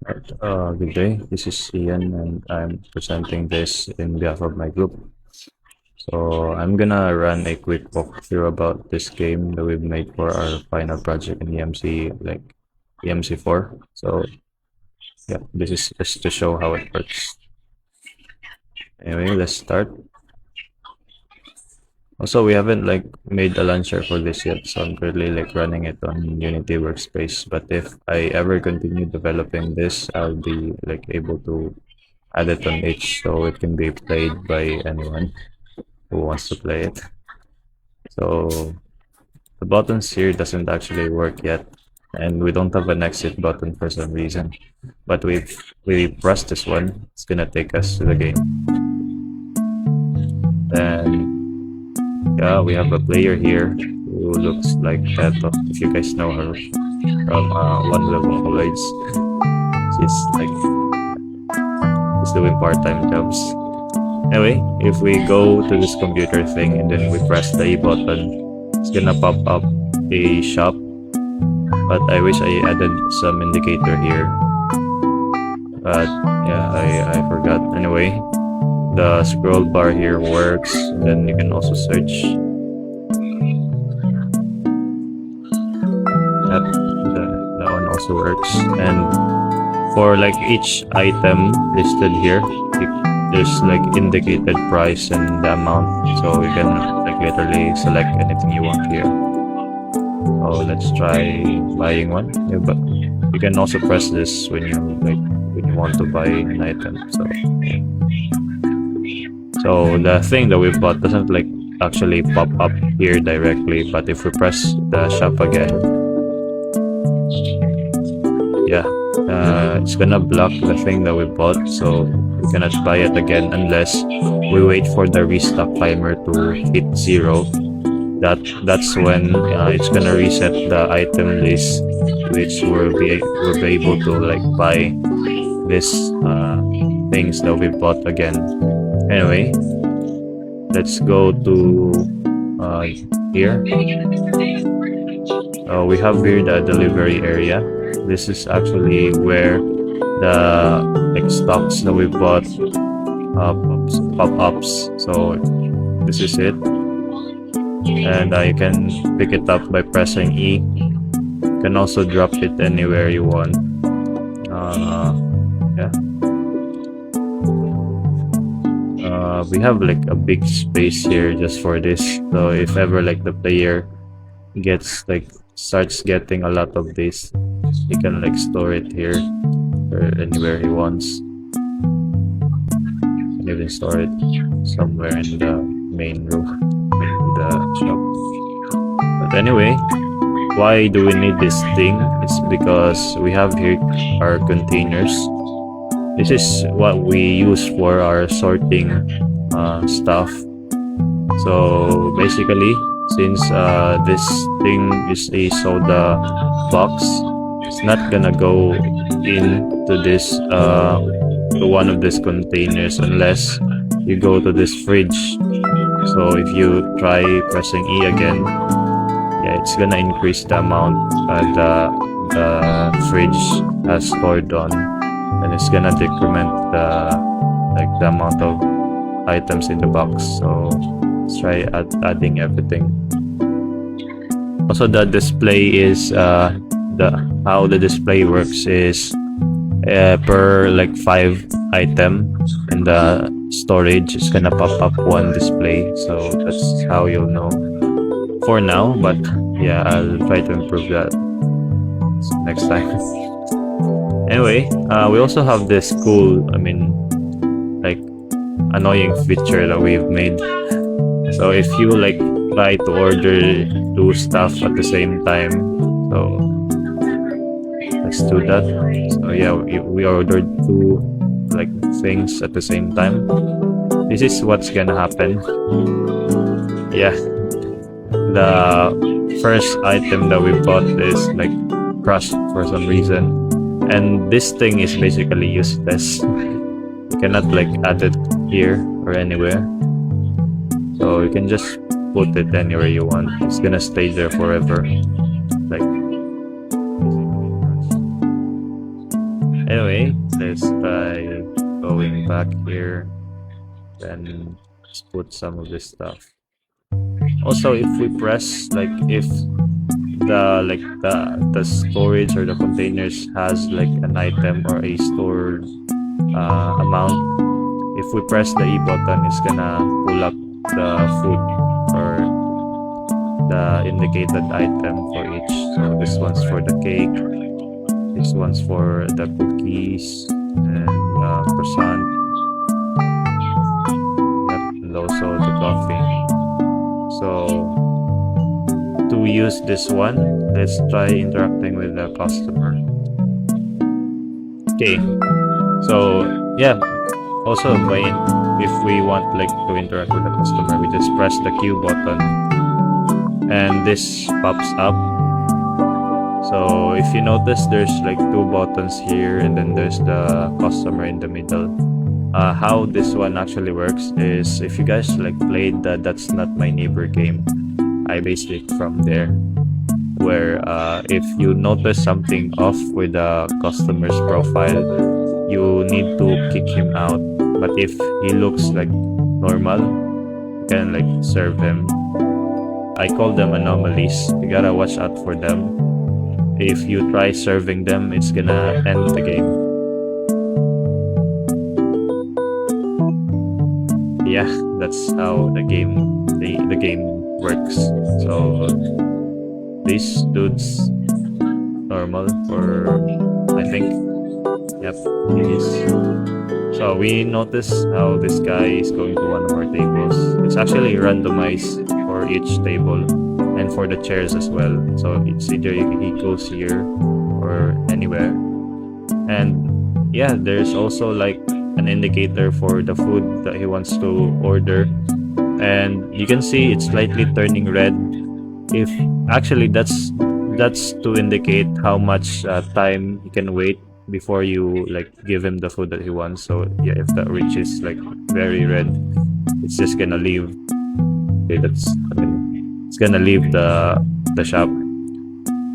Good day. This is Ian, and I'm presenting this in behalf of my group. So I'm gonna run a quick walkthrough about this game that we've made for our final project in EMC, like EMC4. So yeah, this is just to show how it works. Anyway, let's start. Also, we haven't like made a launcher for this yet, so I'm currently like running it on Unity workspace. But if I ever continue developing this, I'll be like able to add it on H so it can be played by anyone who wants to play it. So the buttons here doesn't actually work yet, and we don't have an exit button for some reason. But we press this one, it's gonna take us to the game. And yeah, we have a player here who looks like Teto, if you guys know her from One Level College. She's doing part-time jobs. Anyway, if we go to this computer thing and then we press the A button, it's gonna pop up a shop. But I wish I added some indicator here. But yeah, I forgot. Anyway, the scroll bar here works, and then you can also search. Yep, that one also works. And for like each item listed here, there's like indicated price and the amount, so you can like literally select anything you want here. So let's try buying one. Yeah, but you can also press this when you want to buy an item. So the thing that we bought doesn't like actually pop up here directly, but if we press the shop again, yeah, it's gonna block the thing that we bought, so we cannot buy it again unless we wait for the restock timer to hit 0. That's when it's gonna reset the item list, which we'll be able to like buy this things that we bought again. Anyway, let's go to here. We have here the delivery area. This is actually where the like stocks that we bought pop-ups. So this is it, and you can pick it up by pressing E. You can also drop it anywhere you want. Yeah. We have like a big space here just for this, so if ever like the player starts getting a lot of this, he can like store it here or anywhere he wants. You can even store it somewhere in the main room in the shop. But anyway, why do we need this thing? It's because we have here our containers. This is what we use for our sorting stuff. So basically, since this thing is a soda box, it's not gonna go into this to one of these containers unless you go to this fridge. So if you try pressing E again, yeah, it's gonna increase the amount the fridge has stored on, and it's gonna decrement the amount of items in the box. So let's try adding everything. Also, the display is how the display works is per like 5 item in the storage, it's gonna pop up one display. So that's how you'll know for now, but yeah, I'll try to improve that next time. Anyway, we also have this cool, like annoying feature that we've made. So if you like try to order 2 stuff at the same time, so let's do that. So yeah, we ordered 2 like things at the same time. This is what's gonna happen. Yeah, the first item that we bought is like crushed for some reason, and this thing is basically useless. You cannot like add it here or anywhere, so you can just put it anywhere you want. It's gonna stay there forever. Like Anyway, let's try going back here. Then let's put some of this stuff. Also, if we press like if the storage or the containers has like an item or a stored amount, if we press the E button, it's gonna pull up the food or the indicated item for each. So this one's for the cake, this one's for the cookies and croissant, yep, and also the coffee. So to use this one, let's try interacting with the customer. Okay, so yeah, also if we want like to interact with the customer, we just press the Q button and this pops up. So if you notice, there's like two buttons here and then there's the customer in the middle. How this one actually works is if you guys like played the That's Not My Neighbor game, I based it from there, where if you notice something off with the customer's profile, you need to kick him out. But if he looks like normal, you can like serve him. I call them anomalies. You gotta watch out for them. If you try serving them, it's gonna end the game. Yeah, that's how the game works. So these dudes normal, or I think, yep, it is. So we notice how this guy is going to one of our tables. It's actually randomized for each table and for the chairs as well. So it's either he goes here or anywhere. And yeah, there's also like an indicator for the food that he wants to order. And you can see it's slightly turning red. If actually that's to indicate how much time he can wait before you like give him the food that he wants. So yeah, if that reaches like very red, it's just gonna leave. Okay, it's gonna leave the shop.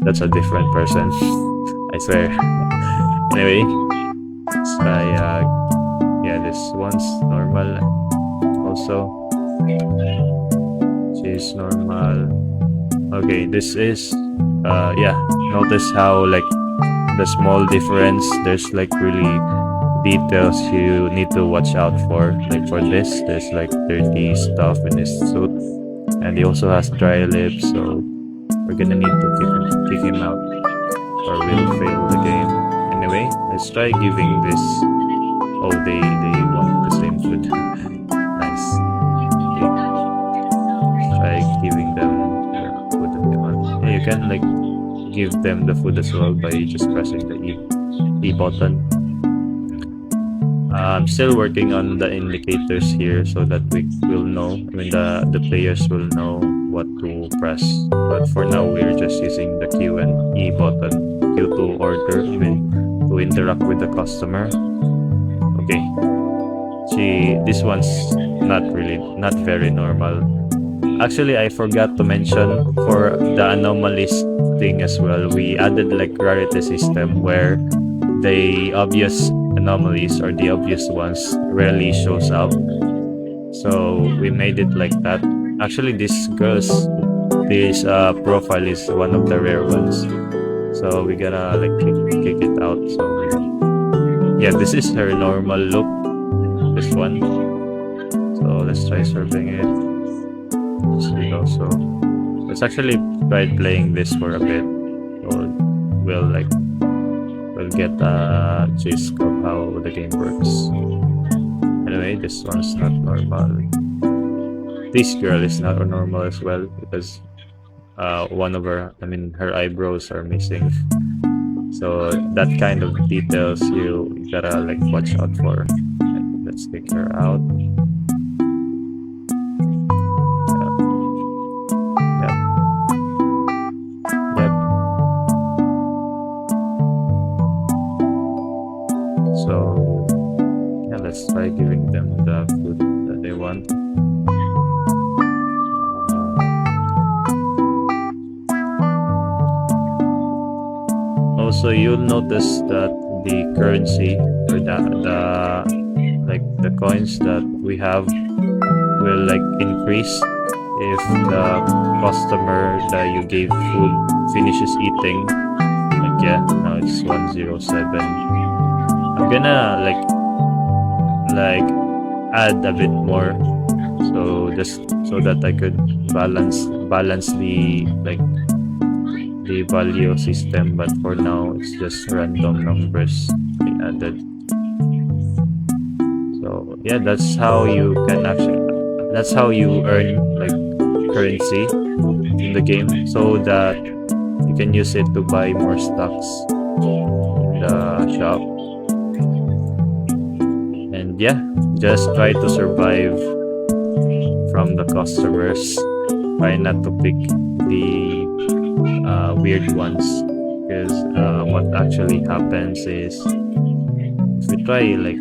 That's a different person, I swear. Anyway, let's try yeah, this one's normal also. She's normal. Okay, this is yeah, notice how like the small difference, there's like really details you need to watch out for. Like for this, there's like dirty stuff in his suit, and he also has dry lips, so we're gonna need to kick him out or we'll fail the game. Anyway, let's try giving this. Oh, they want the same food. Nice. Okay. Try giving them the food that they want. Yeah, you can like give them the food as well by just pressing the E button. I'm still working on the indicators here so that we will know, I mean the players will know what to press. But for now, we're just using the Q and E button. Q to order, I mean to interact with the customer. Okay. See, this one's not very normal. Actually, I forgot to mention for the anomalies thing as well. We added like rarity system where the obvious anomalies or the obvious ones rarely shows up. So we made it like that. Actually, this profile is one of the rare ones. So we gotta like kick it out. So yeah, this is her normal look. This one. So let's try serving it. Also, let's actually try playing this for a bit, so we'll get a gist of how the game works. Anyway, this one's not normal. This girl is not normal as well because one of her eyebrows are missing. So that kind of details you gotta like watch out for. Let's take her out. So yeah, let's try giving them the food that they want. also you'll notice that the currency or the like the coins that we have will like increase if the customer that you gave food finishes eating. Like yeah, now it's 107. I'm gonna like add a bit more, so just so that I could balance the like the value system, but for now it's just random numbers I added. So yeah, that's how you earn like currency in the game, so that you can use it to buy more stocks in the shop. And yeah, just try to survive from the customers. Try not to pick the weird ones, because what actually happens is if we try like,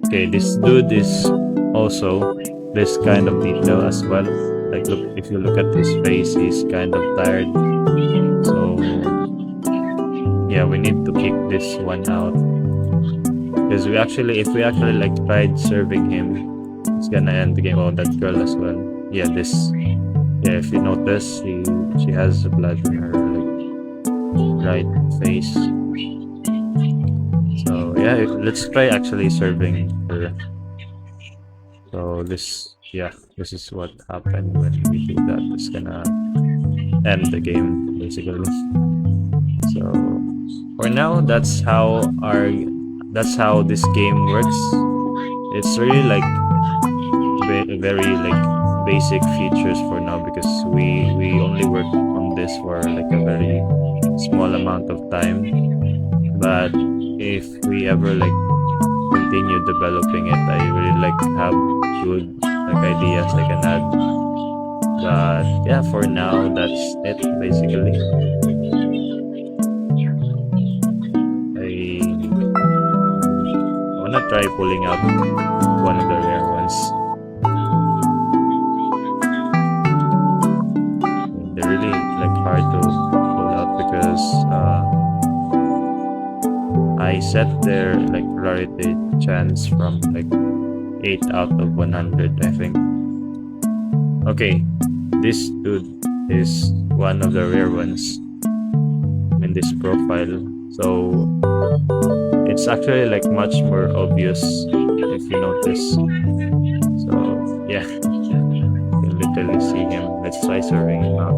okay, this dude is also this kind of detail as well. Like look, if you look at his face, he's kind of tired. So yeah, we need to kick this one out, because if we actually like tried serving him, it's gonna end the game. Oh, that girl as well. Yeah, if you notice, she has blood in her like right face. So yeah, let's try actually serving her. So this is what happened when we do that. It's gonna end the game basically. So for now, that's how this game works. It's really like very like basic features for now, because we only work on this for like a very small amount of time. But if we ever like continue developing it, I really like have good like ideas I can add. But yeah, for now that's it basically. I wanna try pulling out one of the rare ones. They're really like hard to pull out, because I set their like rarity chance from like 8 out of 100, I think. Okay, this dude is one of the rare ones in this profile, so it's actually like much more obvious if you notice. So yeah, you can literally see him. Let's try serving him out.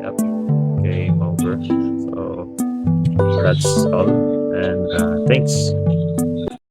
Yep, game over. So that's all, and thanks.